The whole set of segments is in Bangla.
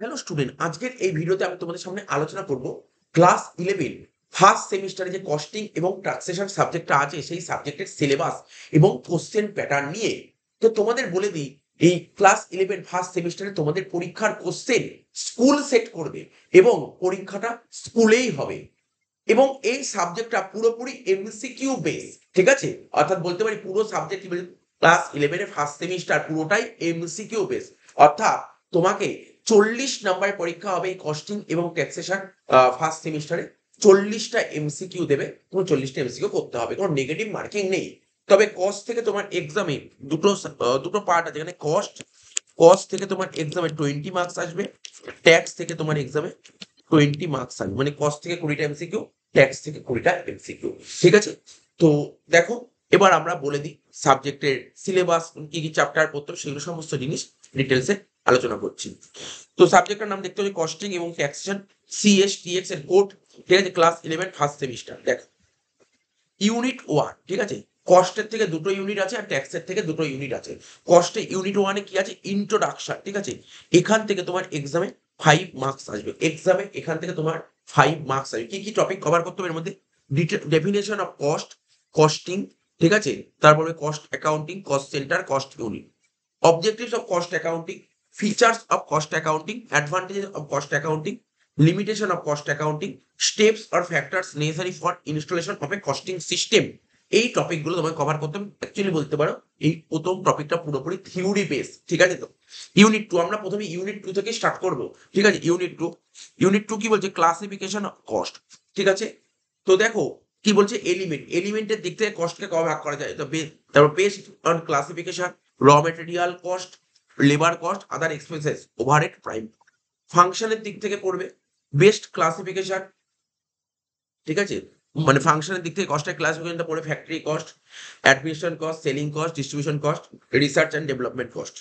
হ্যালো স্টুডেন্ট, আজকের এই ভিডিওতে আমি তোমাদের সামনে আলোচনা করব ক্লাস 11 ফার্স্ট সেমিস্টারে যে কস্টিং এবং ট্যাক্সেশন সাবজেক্টটা আছে সেই সাবজেক্টের সিলেবাস এবং কোশ্চেন প্যাটার্ন নিয়ে। তো তোমাদের বলে দিই, এই ক্লাস 11 ফার্স্ট সেমিস্টারে তোমাদের পরীক্ষার কোশ্চেন স্কুল সেট করবে এবং পরীক্ষাটা স্কুলেই হবে এবং এই সাবজেক্টটা পুরোপুরি এমসিকিউ বেস। ঠিক আছে, অর্থাৎ বলতে পারি পুরো সাবজেক্ট ক্লাস 11 এর ফার্স্ট সেমিস্টার পুরোটাই এমসিকিউ বেস। অর্থাৎ তোমাকে 40 নাম্বার পরীক্ষা হবে এই কস্টিং এবং ট্যাক্সেশন ফার্স্ট সেমিস্টারে। 40টা এমসিকিউ দেবে, তোমার 40টা এমসিকিউ করতে হবে, কোনো নেগেটিভ মার্কিং নেই। তবে কস্ট থেকে তোমার এক্সামে দুটো পার্ট আছে, এখানে কস্ট থেকে তোমার এক্সামে 20 মার্কস আসবে, ট্যাক্স থেকে তোমার এক্সামে 20 মার্কস আসবে, মানে কস্ট থেকে 20টা এমসিকিউ, ট্যাক্স থেকে 20টা এমসিকিউ। ঠিক আছে, তো দেখো এবার আমরা বলে দিই সাবজেক্টের সিলেবাস, কি কি চ্যাপ্টার পড়তো সেগুলো সমস্ত জিনিস ডিটেলসে আলোচনা করছি। তো সাবজেক্টের নাম দেখতে হবে কস্টিং এবং ট্যাক্সেশন, CSTX এর কোড। ঠিক আছে, ক্লাস 11 ফার্স্ট সেমিস্টার। দেখো ইউনিট 1, ঠিক আছে, কস্টের থেকে দুটো ইউনিট আছে আর ট্যাক্সের থেকে দুটো ইউনিট আছে। কস্টে ইউনিট 1-এ কি আছে, ইন্ট্রোডাকশন। ঠিক আছে, এখান থেকে তোমার এক্সামে 5 মার্কস আসবে, এক্সামে এখান থেকে তোমার 5 মার্কস আসবে। কি কি টপিক কভার করতে হবে এর মধ্যে, ডেফিনেশন অফ কস্ট, কস্টিং, ঠিক আছে, তারপরে cost accounting, cost centre, cost unit, objectives of cost accounting, features of cost accounting, advantages of cost accounting, limitation of cost accounting, steps or factors necessary for installation of a costing system। এই টপিকগুলো তোমাকে কভার করতে হবে। অ্যাকচুয়ালি বলতে পারো এই প্রথম টপিকটা পুরোপুরি থিওরি বেস। ঠিক আছে, তো ইউনিট 2 আমরা প্রথমে ইউনিট 2 থেকে স্টার্ট করব। ঠিক আছে, ইউনিট 2 কি বলছে, ক্লাসিফিকেশন অফ কস্ট। ঠিক আছে, তো দেখো কি বলছে, এলিমেন্টের দিক থেকে কস্টকে কভার ভাগ করা যায়। তো তারপর বেসড অন ক্লাসিফিকেশন, র মেটেরিয়াল কস্ট, লেবার কস্ট, আদার এক্সপেন্সেস, ওভারহেড, প্রাইম। ফাংশনের দিক থেকে পড়বে বেস্ট ক্লাসিফিকেশন। ঠিক আছে, মানে ফাংশনের দিক থেকে কস্টের ক্লাসিফিকেশনটা পড়ে factory cost, administration cost, selling cost, distribution cost, research and development cost.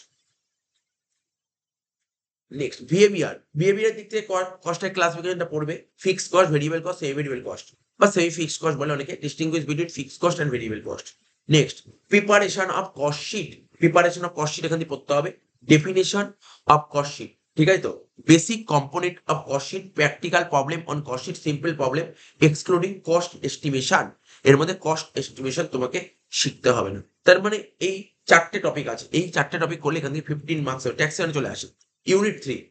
Next behaviour দিক থেকে কস্টের ক্লাসিফিকেশনটা পড়বে fixed cost, variable cost, semi variable cost বা সেমি ফিক্সড কস্ট বলে অনেকে, distinguish between fixed cost and variable cost. Next preparation of cost sheet এখান থেকে পড়তে হবে, ডেফিনেশন অফ কস্ট শিট। ঠিক আছে, তো basic component of cost sheet, practical problem on cost sheet, simple problem excluding cost estimation. এর মধ্যে কস্ট এস্টিমেশন তোমাকে শিখতে হবে না। তার মানে এই 4টে টপিক আছে, এই 4টে টপিক করলে এখান থেকে 15 মার্কস হবে, ট্যাক্সেশন চলে আসে। ইউনিট 3,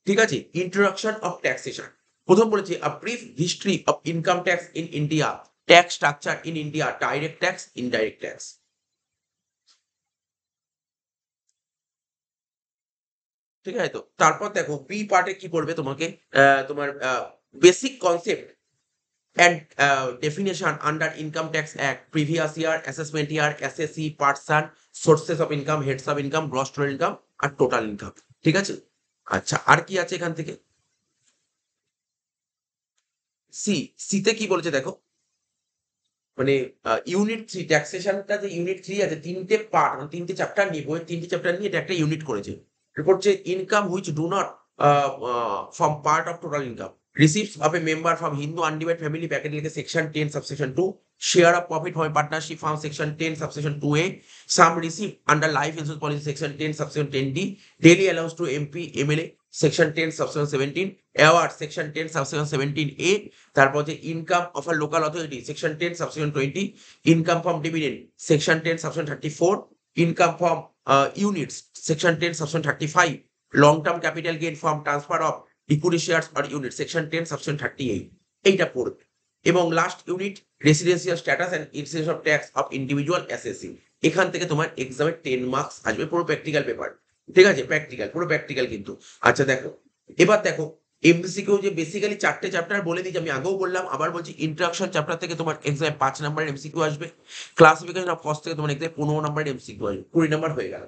ঠিক আছে, ইন্ট্রোডাকশন অফ ট্যাক্সেশন। প্রথম বলেছি a brief history of income tax in India, tax structure in India, direct tax, indirect tax. ঠিক আছে, তো তারপর দেখো বি পার্টে কি করবে তোমাকে, তোমার basic concept and definition under income tax act, previous year, assessment year, SSC, person, sources of income, heads of income, gross total income আর টোটাল ইনকাম। ঠিক আছে, আচ্ছা আর কি আছে এখান থেকে, সিতে কি বলেছে দেখো, মানে ইউনিট 3 ট্যাক্সেশনটা, যে ইউনিট 3 আছে 3টে পার্ট, মানে 3টে চ্যাপ্টার নিয়ে, বইয়ের 3টে চ্যাপ্টার নিয়ে এটা একটা ইউনিট করেছে। এরপর হচ্ছে income which do not form part of total income, receives of a member from Hindu undivided family, bracket লিখে section 10 subsection 2, share of profit from partnership from section 10 subsection 2A, sum receive under life insurance policy section 10 subsection 10D, daily allowance to MP MLA section 10 subsection 17, award section 10 subsection 17A, তারপর হচ্ছে income of a local authority section 10 subsection 20, income from dividend section 10 subsection 34, income from units section 10 subsection 35, long term capital gain from transfer of equity shares or unit section 10 subsection 38। এইটা পড়বে। এবং last unit residential status and incidence of tax of individual assessing. এখান থেকে তোমার এক্সামে 10 মার্কস আসবে, পুরো প্র্যাকটিক্যাল পেপার। ঠিক আছে, প্র্যাকটিক্যাল, পুরো প্র্যাকটিক্যাল কিন্তু। আচ্ছা দেখো, এবার দেখো এমসিকিউ যে বেসিক্যালি 4টে চ্যাপ্টার বলে দিয়েছি, আমি আগেও বললাম আবার বলছি। ইন্ট্রোডাকশন চ্যাপ্টার থেকে তোমার এক্সামে 5 নাম্বারের এমসিকিউ আসবে, ক্লাসিফিকেশন অফ কস্ট থেকে তোমার এক্সামে 15 নাম্বারের এমসিকিউ আসবে, 20 নাম্বার হয়ে গেল।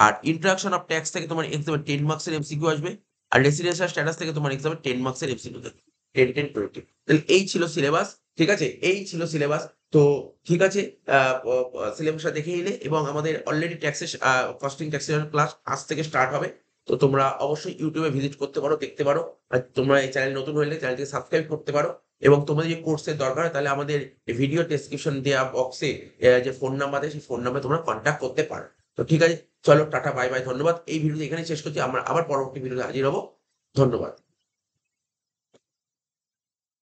আর ইন্ট্রোডাকশন অফ ট্যাক্স থেকে তোমার এক্সামে 10 মার্কসের এমসিকিউ আসবে, আর রেসিডেন্সিয়াল স্ট্যাটাস থেকে তোমার এক্সামে 10 মার্কসের এমসিকিউ আসবে, 10 10 20। তাহলে এই ছিল সিলেবাস। ঠিক আছে, এই ছিল সিলেবাস। তো ঠিক আছে, সিলেবাসটা দেখে নিলে, এবং আমাদের already taxes costing taxation class আজ থেকে স্টার্ট হবে। তো তোমরা অবশ্যই ইউটিউবে ভিজিট করতে পারো, দেখতে পারো। আর তোমরা এই চ্যানেল নতুন হলে চ্যানেলটিকে সাবস্ক্রাইব করতে পারো। এবং তোমাদের যে কোর্সের দরকার হয় তাহলে আমাদের ভিডিও ডেসক্রিপশন দেওয়া বক্সে যে ফোন নাম্বার আছে সেই ফোন নাম্বারে তোমরা কন্ট্যাক্ট করতে পারো। তো ঠিক আছে, চলো টাটা, বাই বাই, ধন্যবাদ। এই ভিডিও এখানে শেষ করছি, আমরা আবার পরবর্তী ভিডিওতে হাজির হবো। ধন্যবাদ।